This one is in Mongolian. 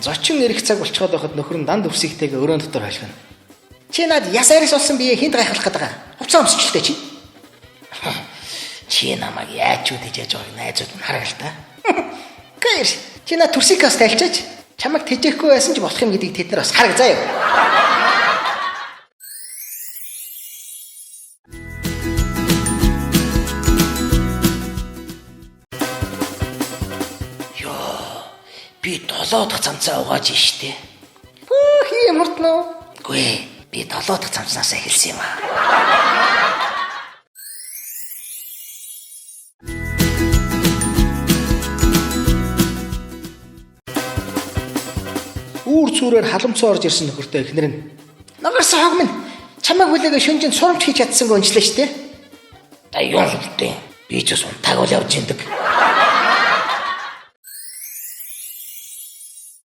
Зочин ирэх цаг болчиход байхад нөхөр нь данд өвсгтэйгээ өрөөнд дотор хайлгана. Чи над яс арис болсон бие хинт гайхуулах гээд байгаа. Хувцас өмсчлээ чи. Чи намайг яаж үдэж яж байгааг найзууд нь хараа л та. Гэр чи над төрсикас тайлчаач. Чамайг тэжээхгүй байсан ч болох юм гэдгийг тэд нар бас хараг заа юу. Би 7 дахь цамцаа угааж штэ. Хөө юм хуртноо. Гүй би 7 дахь цамцнаас эхэлсэн юм аа. Үүр цүүрээр халамцсан орж ирсэн нөхөртэй эхнэр нь нагарсан хог минь чамайг хүлээгээ шүнжинд сурамч хийж чадсангүй онцлоо штэ. Та юу хэлдэг? Би ч бас унтааг бол явж индэг.